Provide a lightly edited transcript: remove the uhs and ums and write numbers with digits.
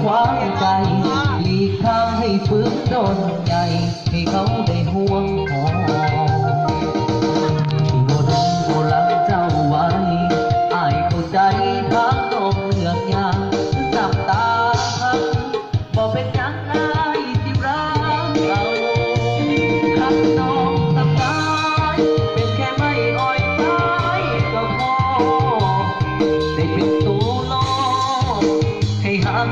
ขวางใจหลีกทางให้ฟื้นโดนใหญ่ให้เขาได้ห่วงหอที่โบดึงโบลังเจ้าไว้อายเข้าใจทางตรงเลือกยางน้ำตาพังบอกเป็นยังไงที่รักเราขัดน้องตับตายเป็นแค่ไม่อ่อยไม้ก็พอได้เป็นตัวโลกให้ห่าง